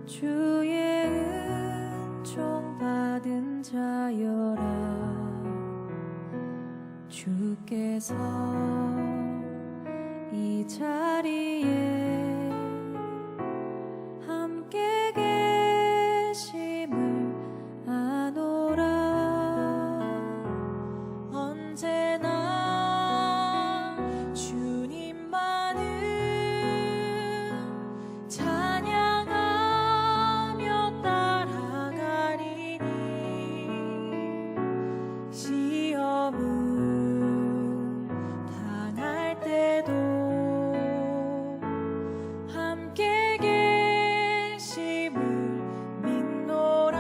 주의 은총 받은 자여라. 주께서 이 자리에 함께 계심을 아노라. 언제나 주님만을 찬양하며 따라가리니 시험을 당할 때도 함께 계심을 믿노라.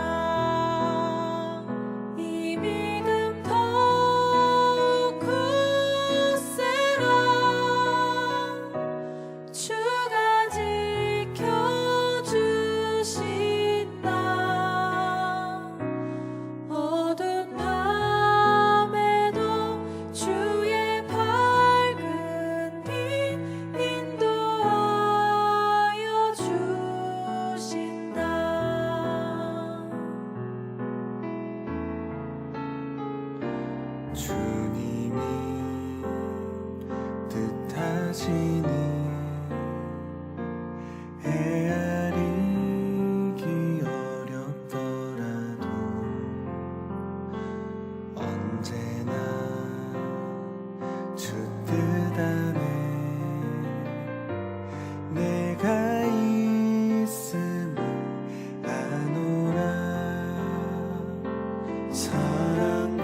이 믿음 더욱 굳세라. 주가 지켜주신다. 어두운 밤에도 주의 밝은 빛 인도하여 주신다. 주님이 뜻하시니 헤아리기 어렵더라도 언제나 주 뜻 안에 내가 있음을 아노라. 사랑과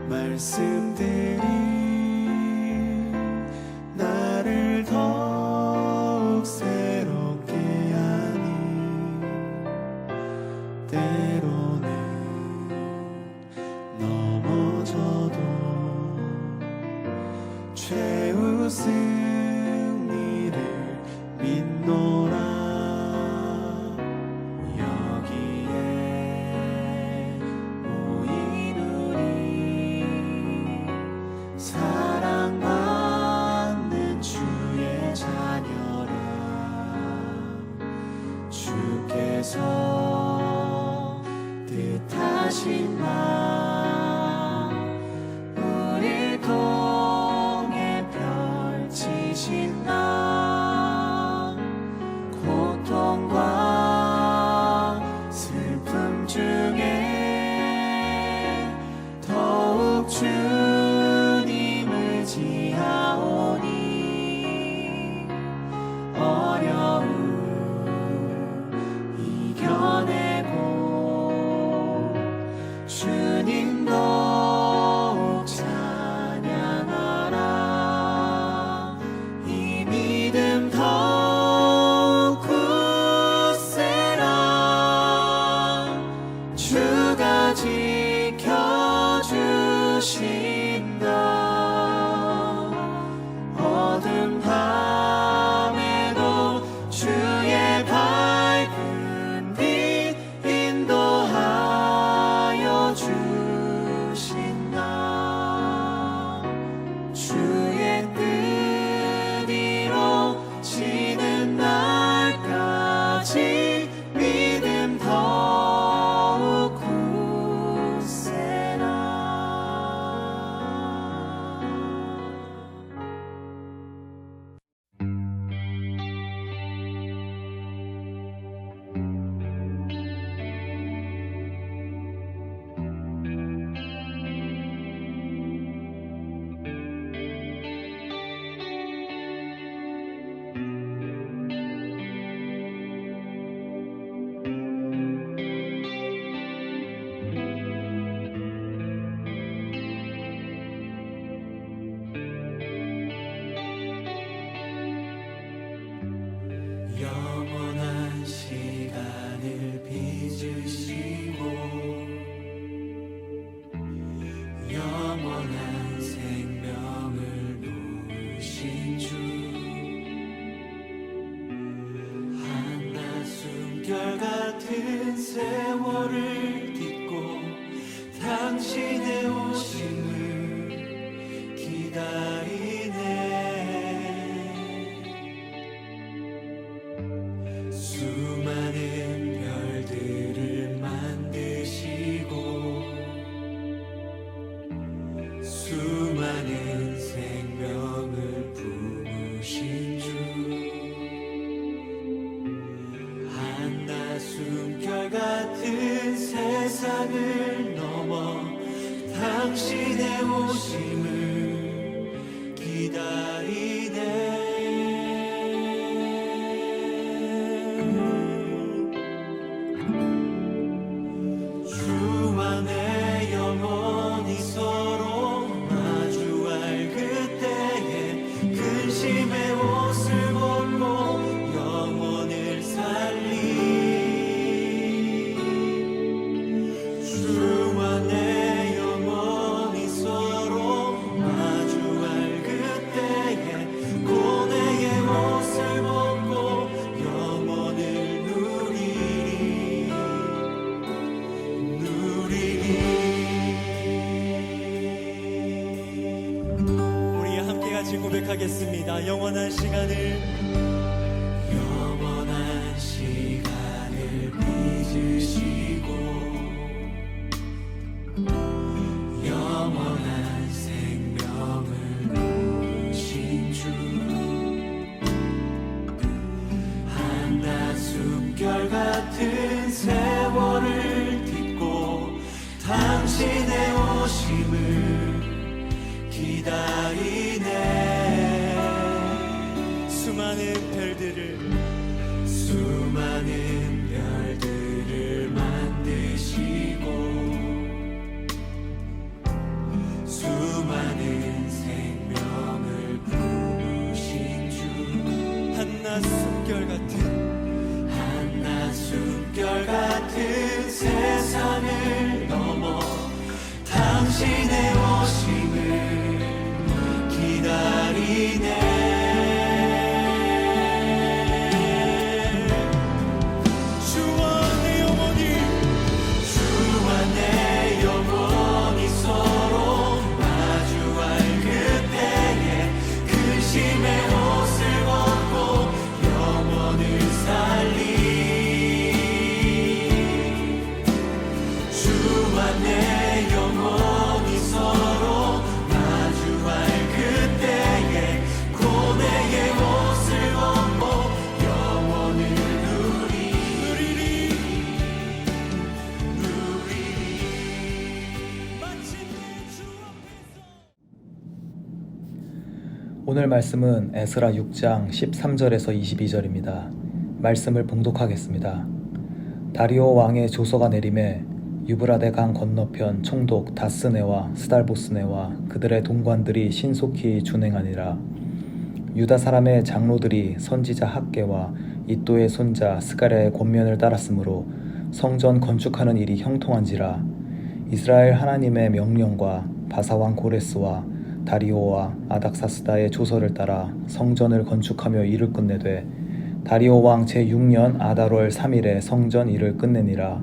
말씀들이 나를 더욱 새롭게 하니 때로는 넘어져도 최후 승리를 믿노라. 여기에 모인 우리 사랑받는 주의 자녀라. 주께서 뜻하신 바 우릴 통해 펼치신 나 고통과 슬픔 중에 더욱 주님을 지하오니 어려움 이겨내고 주님 더욱 찬양하라. 이 믿음 더욱 굳세라. 주가 지켜주신다. 어두운 밤에도 주의 밝은 빛 인도하여 주신다. 주의 뜻 이루어지는 날까지 믿음 더욱 굳세라. 영원한 시간을 빚으시고 영원한 생명을 놓으신 주 한낮숨결 같은 세월을 딛고 당신의 오심을 기다리네. 당신의 오심을 기다리네. 주와 내 영혼이 서로 마주할 그때에 근심의 옷을 벗고 영혼을 살리. 주와 내 영혼이 서로 마주할 그때에 고뇌의 옷을 벗고 영혼을 누리리. 우리 함께 같이 고백하겠습니다. 영원한 시간을 빚으시고 영원한 생명을 누리신 주, 한낮숨결 같은 세월을 딛고 당신의 오심을 기다리네. 수많은 별들을 만드시고 수많은 생명을 부르신 주, 한낮숨결 같은 세상을 넘어 당신의 오심을 기다리네. 오늘 말씀은 에스라 6장 13절에서 22절입니다. 말씀을 봉독하겠습니다. 다리오 왕의 조서가 내림에 유브라데 강 건너편 총독 다스네와 스달보스네와 그들의 동관들이 신속히 준행하니라. 유다 사람의 장로들이 선지자 학개와 이또의 손자 스가랴의 권면을 따랐으므로 성전 건축하는 일이 형통한지라. 이스라엘 하나님의 명령과 바사왕 고레스와 다리오와 아닥사스다의 조서를 따라 성전을 건축하며 일을 끝내되 다리오 왕 제6년 아달월 3일에 성전 일을 끝내니라.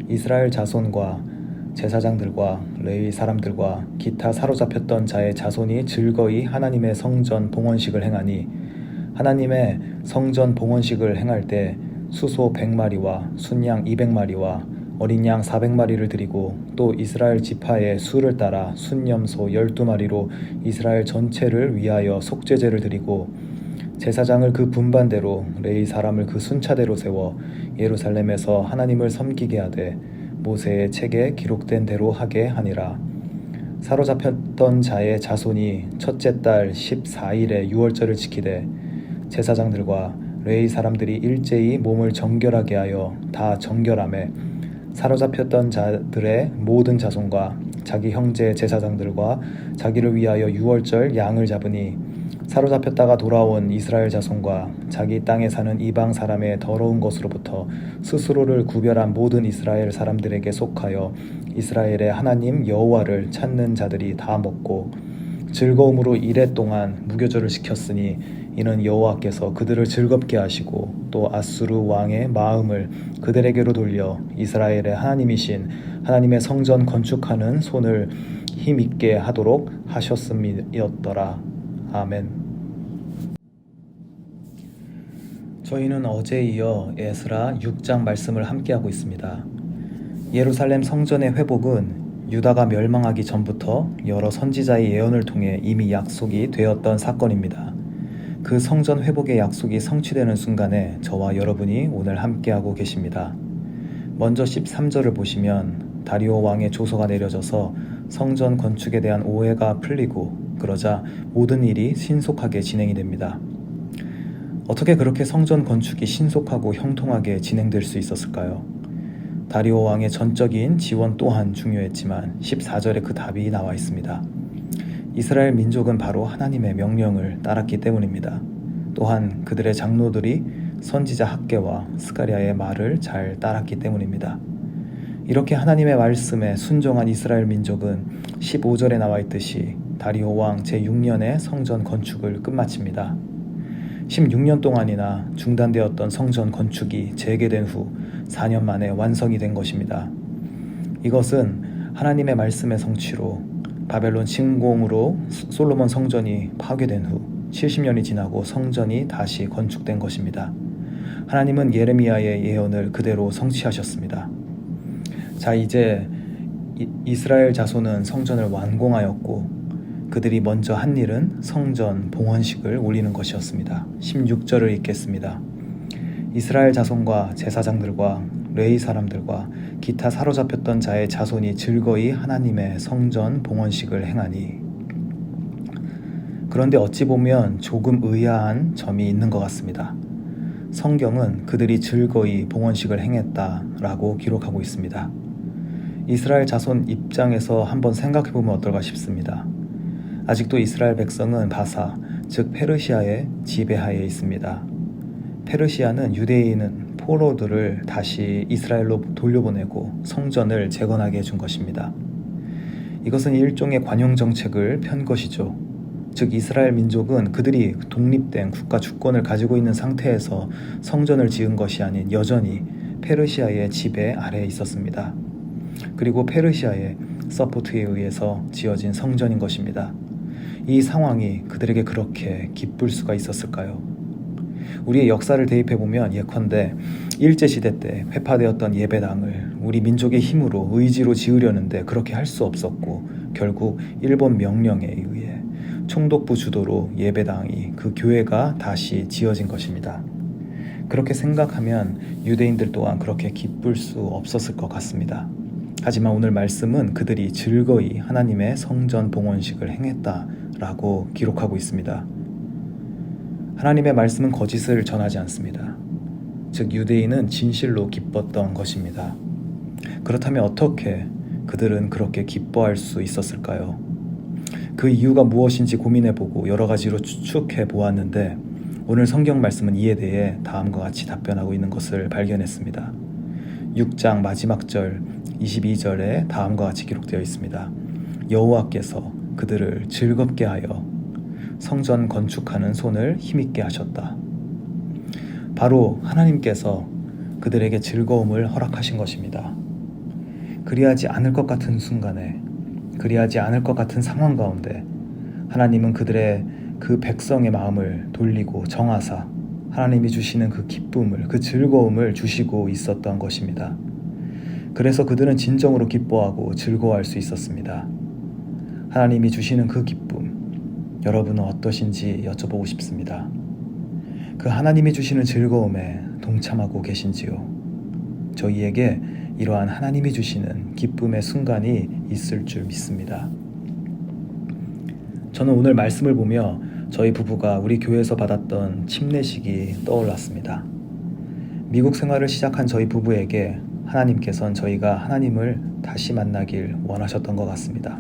이스라엘 자손과 제사장들과 레위 사람들과 기타 사로잡혔던 자의 자손이 즐거이 하나님의 성전 봉헌식을 행하니, 하나님의 성전 봉헌식을 행할 때 수소 100마리와 순양 200마리와 어린 양 400마리를 드리고 또 이스라엘 지파의 수를 따라 순염소 12마리로 이스라엘 전체를 위하여 속죄제를 드리고 제사장을 그 분반대로 레위 사람을 그 순차대로 세워 예루살렘에서 하나님을 섬기게 하되 모세의 책에 기록된 대로 하게 하니라. 사로잡혔던 자의 자손이 첫째 달 14일에 유월절을 지키되 제사장들과 레위 사람들이 일제히 몸을 정결하게 하여 다 정결하매 사로잡혔던 자들의 모든 자손과 자기 형제 제사장들과 자기를 위하여 유월절 양을 잡으니, 사로잡혔다가 돌아온 이스라엘 자손과 자기 땅에 사는 이방 사람의 더러운 것으로부터 스스로를 구별한 모든 이스라엘 사람들에게 속하여 이스라엘의 하나님 여호와를 찾는 자들이 다 먹고 즐거움으로 이레 동안 무교절을 지켰으니, 이는 여호와께서 그들을 즐겁게 하시고 또 아수르 왕의 마음을 그들에게로 돌려 이스라엘의 하나님이신 하나님의 성전 건축하는 손을 힘있게 하도록 하셨음이었더라. 아멘. 저희는 어제에 이어 에스라 6장 말씀을 함께하고 있습니다. 예루살렘 성전의 회복은 유다가 멸망하기 전부터 여러 선지자의 예언을 통해 이미 약속이 되었던 사건입니다. 그 성전 회복의 약속이 성취되는 순간에 저와 여러분이 오늘 함께하고 계십니다. 먼저 13절을 보시면 다리오 왕의 조서가 내려져서 성전 건축에 대한 오해가 풀리고 그러자 모든 일이 신속하게 진행이 됩니다. 어떻게 그렇게 성전 건축이 신속하고 형통하게 진행될 수 있었을까요? 다리오 왕의 전적인 지원 또한 중요했지만 14절에 그 답이 나와 있습니다. 이스라엘 민족은 바로 하나님의 명령을 따랐기 때문입니다. 또한 그들의 장로들이 선지자 학개와 스가랴의 말을 잘 따랐기 때문입니다. 이렇게 하나님의 말씀에 순종한 이스라엘 민족은 15절에 나와 있듯이 다리오 왕 제6년에 성전 건축을 끝마칩니다. 16년 동안이나 중단되었던 성전 건축이 재개된 후 4년 만에 완성이 된 것입니다. 이것은 하나님의 말씀의 성취로 바벨론 침공으로 솔로몬 성전이 파괴된 후 70년이 지나고 성전이 다시 건축된 것입니다. 하나님은 예레미야의 예언을 그대로 성취하셨습니다. 자, 이제 이스라엘 자손은 성전을 완공하였고 그들이 먼저 한 일은 성전 봉헌식을 올리는 것이었습니다. 16절을 읽겠습니다. 이스라엘 자손과 제사장들과 레위 사람들과 기타 사로잡혔던 자의 자손이 즐거이 하나님의 성전 봉헌식을 행하니. 그런데 어찌 보면 조금 의아한 점이 있는 것 같습니다. 성경은 그들이 즐거이 봉헌식을 행했다라고 기록하고 있습니다. 이스라엘 자손 입장에서 한번 생각해보면 어떨까 싶습니다. 아직도 이스라엘 백성은 바사, 즉 페르시아의 지배하에 있습니다. 페르시아는 유대인은 포로들을 다시 이스라엘로 돌려보내고 성전을 재건하게 해준 것입니다. 이것은 일종의 관용 정책을 편 것이죠. 즉 이스라엘 민족은 그들이 독립된 국가 주권을 가지고 있는 상태에서 성전을 지은 것이 아닌 여전히 페르시아의 지배 아래에 있었습니다. 그리고 페르시아의 서포트에 의해서 지어진 성전인 것입니다. 이 상황이 그들에게 그렇게 기쁠 수가 있었을까요? 우리의 역사를 대입해보면 예컨대 일제시대 때 회파되었던 예배당을 우리 민족의 힘으로 의지로 지으려는데 그렇게 할 수 없었고 결국 일본 명령에 의해 총독부 주도로 예배당이 그 교회가 다시 지어진 것입니다. 그렇게 생각하면 유대인들 또한 그렇게 기쁠 수 없었을 것 같습니다. 하지만 오늘 말씀은 그들이 즐거이 하나님의 성전 봉헌식을 행했다라고 기록하고 있습니다. 하나님의 말씀은 거짓을 전하지 않습니다. 즉 유대인은 진실로 기뻤던 것입니다. 그렇다면 어떻게 그들은 그렇게 기뻐할 수 있었을까요? 그 이유가 무엇인지 고민해보고 여러 가지로 추측해 보았는데 오늘 성경 말씀은 이에 대해 다음과 같이 답변하고 있는 것을 발견했습니다. 6장 마지막 절 22절에 다음과 같이 기록되어 있습니다. 여호와께서 그들을 즐겁게 하여 성전 건축하는 손을 힘있게 하셨다. 바로 하나님께서 그들에게 즐거움을 허락하신 것입니다. 그리하지 않을 것 같은 순간에, 그리하지 않을 것 같은 상황 가운데 하나님은 그들의 그 백성의 마음을 돌리고 정하사 하나님이 주시는 그 기쁨을, 그 즐거움을 주시고 있었던 것입니다. 그래서 그들은 진정으로 기뻐하고 즐거워할 수 있었습니다. 하나님이 주시는 그 기쁨, 여러분은 어떠신지 여쭤보고 싶습니다. 그 하나님이 주시는 즐거움에 동참하고 계신지요? 저희에게 이러한 하나님이 주시는 기쁨의 순간이 있을 줄 믿습니다. 저는 오늘 말씀을 보며 저희 부부가 우리 교회에서 받았던 침례식이 떠올랐습니다. 미국 생활을 시작한 저희 부부에게 하나님께서는 저희가 하나님을 다시 만나길 원하셨던 것 같습니다.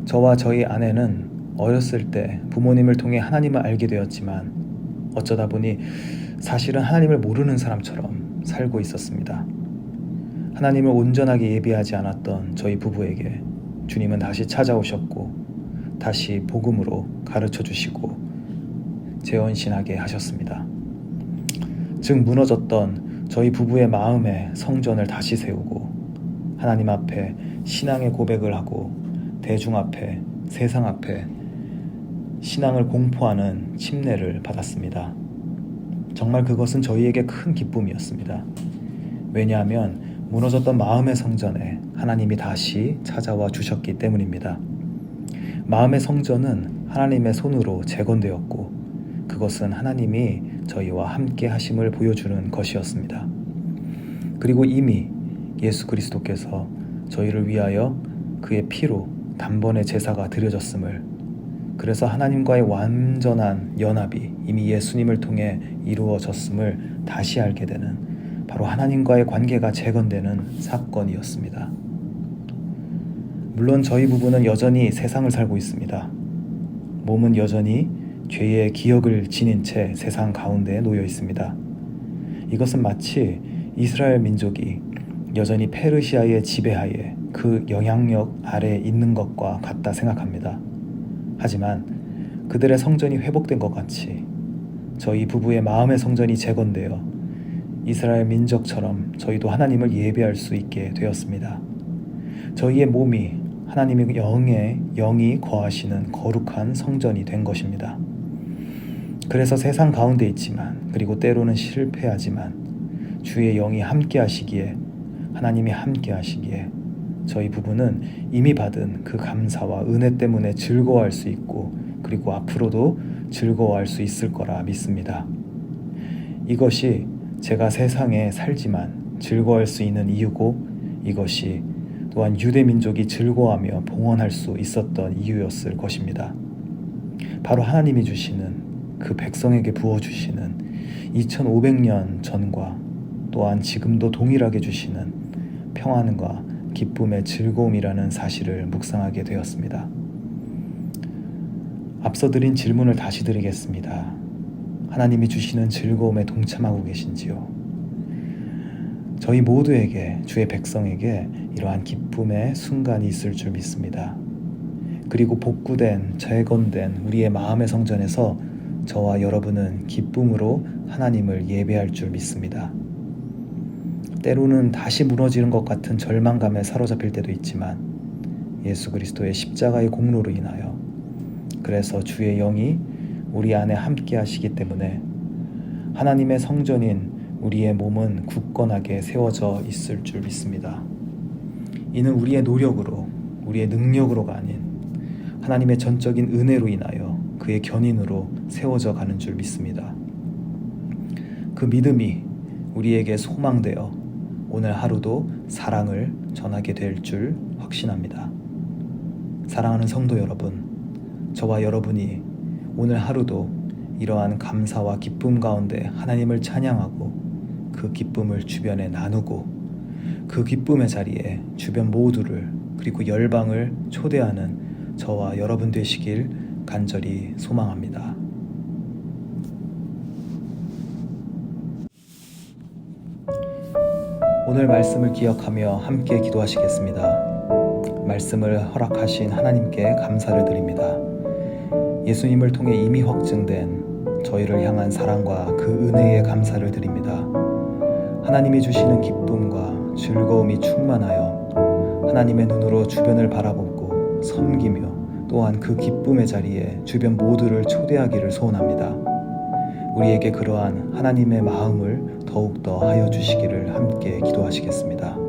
저와 저희 아내는 어렸을 때 부모님을 통해 하나님을 알게 되었지만 어쩌다 보니 사실은 하나님을 모르는 사람처럼 살고 있었습니다. 하나님을 온전하게 예비하지 않았던 저희 부부에게 주님은 다시 찾아오셨고 다시 복음으로 가르쳐 주시고 재헌신하게 하셨습니다. 즉 무너졌던 저희 부부의 마음의 성전을 다시 세우고 하나님 앞에 신앙의 고백을 하고 대중 앞에, 세상 앞에 신앙을 공포하는 침례를 받았습니다. 정말 그것은 저희에게 큰 기쁨이었습니다. 왜냐하면 무너졌던 마음의 성전에 하나님이 다시 찾아와 주셨기 때문입니다. 마음의 성전은 하나님의 손으로 재건되었고 그것은 하나님이 저희와 함께 하심을 보여주는 것이었습니다. 그리고 이미 예수 그리스도께서 저희를 위하여 그의 피로 단번에 제사가 드려졌음을, 그래서 하나님과의 완전한 연합이 이미 예수님을 통해 이루어졌음을 다시 알게 되는, 바로 하나님과의 관계가 재건되는 사건이었습니다. 물론 저희 부부는 여전히 세상을 살고 있습니다. 몸은 여전히 죄의 기억을 지닌 채 세상 가운데에 놓여 있습니다. 이것은 마치 이스라엘 민족이 여전히 페르시아의 지배하에 그 영향력 아래에 있는 것과 같다 생각합니다. 하지만 그들의 성전이 회복된 것 같이 저희 부부의 마음의 성전이 재건되어 이스라엘 민족처럼 저희도 하나님을 예배할 수 있게 되었습니다. 저희의 몸이 하나님의 영이 거하시는 거룩한 성전이 된 것입니다. 그래서 세상 가운데 있지만, 그리고 때로는 실패하지만 주의 영이 함께 하시기에, 하나님이 함께 하시기에 저희 부부는 이미 받은 그 감사와 은혜 때문에 즐거워할 수 있고, 그리고 앞으로도 즐거워할 수 있을 거라 믿습니다. 이것이 제가 세상에 살지만 즐거워할 수 있는 이유고, 이것이 또한 유대 민족이 즐거워하며 봉헌할 수 있었던 이유였을 것입니다. 바로 하나님이 주시는, 그 백성에게 부어주시는 2500년 전과 또한 지금도 동일하게 주시는 평안과 기쁨의 즐거움이라는 사실을 묵상하게 되었습니다. 앞서 드린 질문을 다시 드리겠습니다. 하나님이 주시는 즐거움에 동참하고 계신지요? 저희 모두에게, 주의 백성에게 이러한 기쁨의 순간이 있을 줄 믿습니다. 그리고 복구된, 재건된 우리의 마음의 성전에서 저와 여러분은 기쁨으로 하나님을 예배할 줄 믿습니다. 때로는 다시 무너지는 것 같은 절망감에 사로잡힐 때도 있지만, 예수 그리스도의 십자가의 공로로 인하여, 그래서 주의 영이 우리 안에 함께 하시기 때문에 하나님의 성전인 우리의 몸은 굳건하게 세워져 있을 줄 믿습니다. 이는 우리의 노력으로, 우리의 능력으로가 아닌 하나님의 전적인 은혜로 인하여 그의 견인으로 세워져 가는 줄 믿습니다. 그 믿음이 우리에게 소망되어 오늘 하루도 사랑을 전하게 될 줄 확신합니다. 사랑하는 성도 여러분, 저와 여러분이 오늘 하루도 이러한 감사와 기쁨 가운데 하나님을 찬양하고 그 기쁨을 주변에 나누고 그 기쁨의 자리에 주변 모두를, 그리고 열방을 초대하는 저와 여러분 되시길 간절히 소망합니다. 오늘 말씀을 기억하며 함께 기도하시겠습니다. 말씀을 허락하신 하나님께 감사를 드립니다. 예수님을 통해 이미 확증된 저희를 향한 사랑과 그 은혜에 감사를 드립니다. 하나님이 주시는 기쁨과 즐거움이 충만하여 하나님의 눈으로 주변을 바라보고 섬기며, 또한 그 기쁨의 자리에 주변 모두를 초대하기를 소원합니다. 우리에게 그러한 하나님의 마음을 더욱더 하여 주시기를 함께 기도하시겠습니다.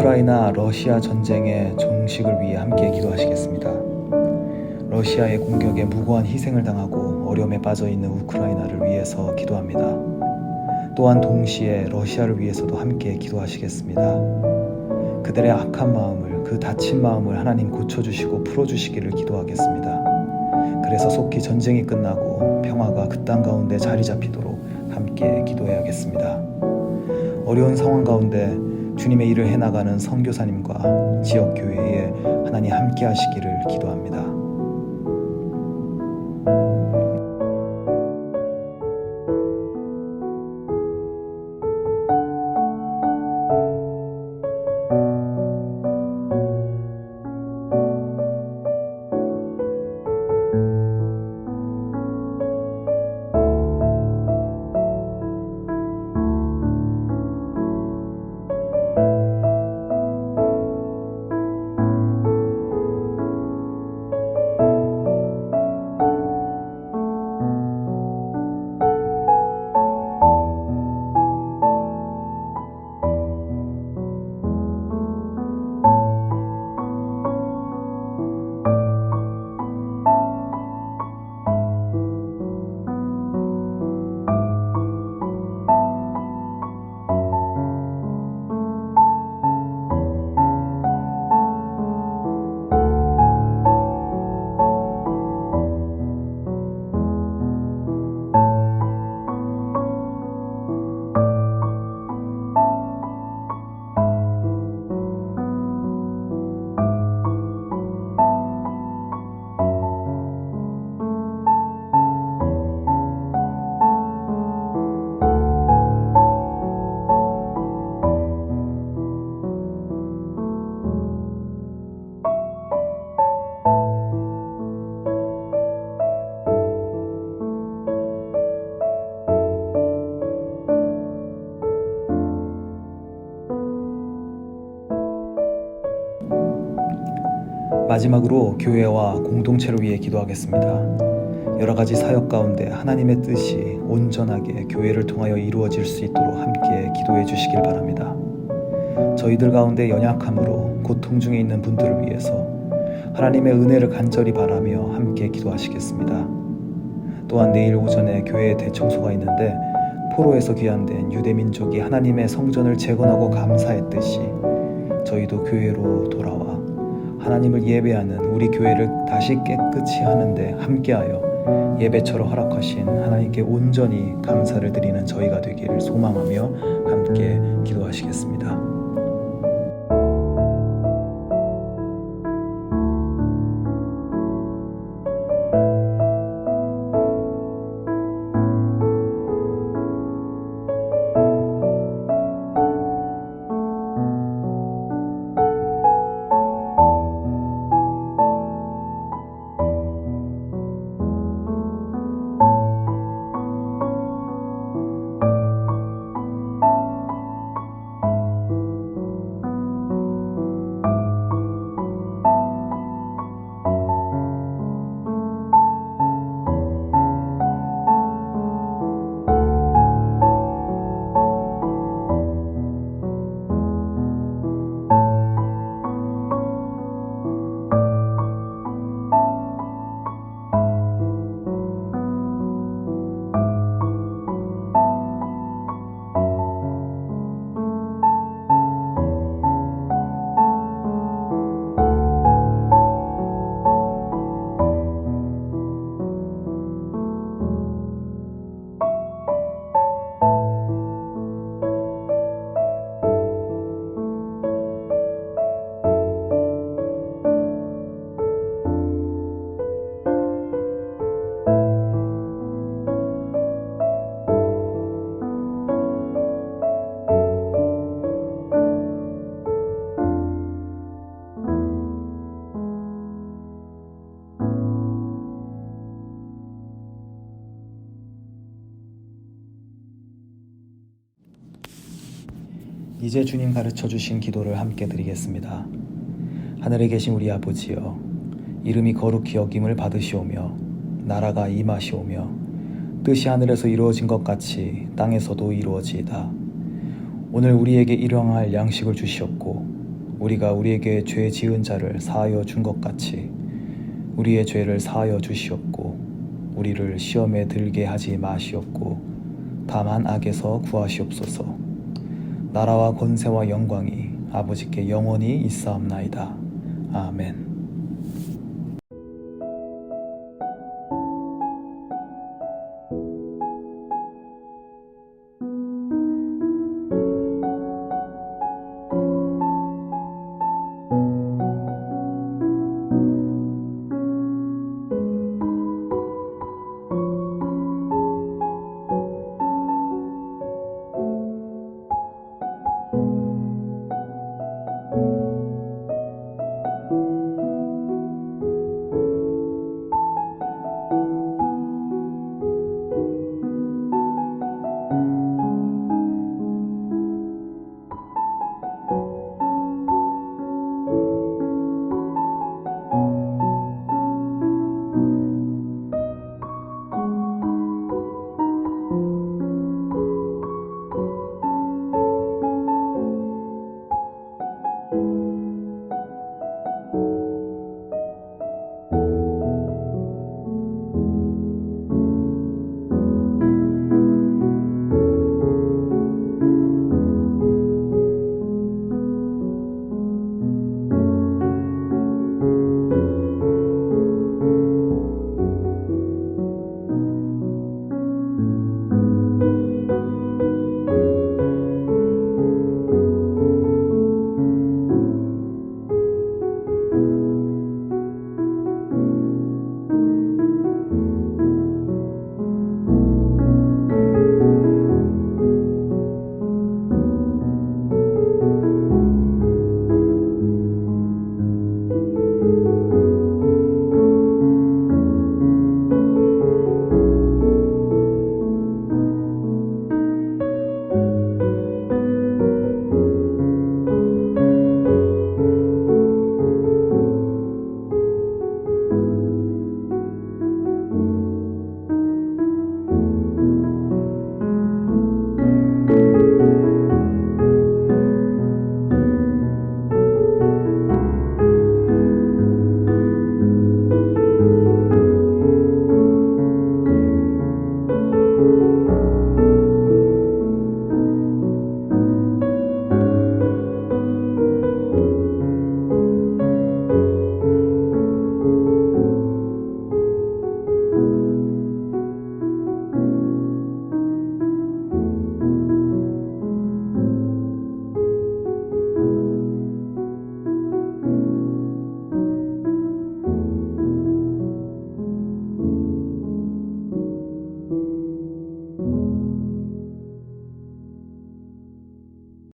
우크라이나 러시아 전쟁의 종식을 위해 함께 기도하시겠습니다. 러시아의 공격에 무고한 희생을 당하고 어려움에 빠져 있는 우크라이나를 위해서 기도합니다. 또한 동시에 러시아를 위해서도 함께 기도하시겠습니다. 그들의 악한 마음을, 그 다친 마음을 하나님 고쳐주시고 풀어주시기를 기도하겠습니다. 그래서 속히 전쟁이 끝나고 평화가 그 땅 가운데 자리 잡히도록 함께 기도해야겠습니다. 어려운 상황 가운데 주님의 일을 해나가는 선교사님과 지역교회에 하나님 함께 하시기를 기도합니다. 마지막으로 교회와 공동체를 위해 기도하겠습니다. 여러 가지 사역 가운데 하나님의 뜻이 온전하게 교회를 통하여 이루어질 수 있도록 함께 기도해 주시길 바랍니다. 저희들 가운데 연약함으로 고통 중에 있는 분들을 위해서 하나님의 은혜를 간절히 바라며 함께 기도하시겠습니다. 또한 내일 오전에 교회에 대청소가 있는데 포로에서 귀환된 유대민족이 하나님의 성전을 재건하고 감사했듯이 저희도 교회로 돌아와 하나님을 예배하는 우리 교회를 다시 깨끗이 하는데 함께하여 예배처럼 허락하신 하나님께 온전히 감사를 드리는 저희가 되기를 소망하며 함께 기도하시겠습니다. 이제 주님 가르쳐 주신 기도를 함께 드리겠습니다. 하늘에 계신 우리 아버지여, 이름이 거룩히 여김을 받으시오며 나라가 임하시오며 뜻이 하늘에서 이루어진 것 같이 땅에서도 이루어지이다. 오늘 우리에게 일용할 양식을 주시옵고 우리가 우리에게 죄 지은 자를 사하여 준 것 같이 우리의 죄를 사하여 주시옵고 우리를 시험에 들게 하지 마시옵고 다만 악에서 구하시옵소서. 나라와 권세와 영광이 아버지께 영원히 있사옵나이다. 아멘.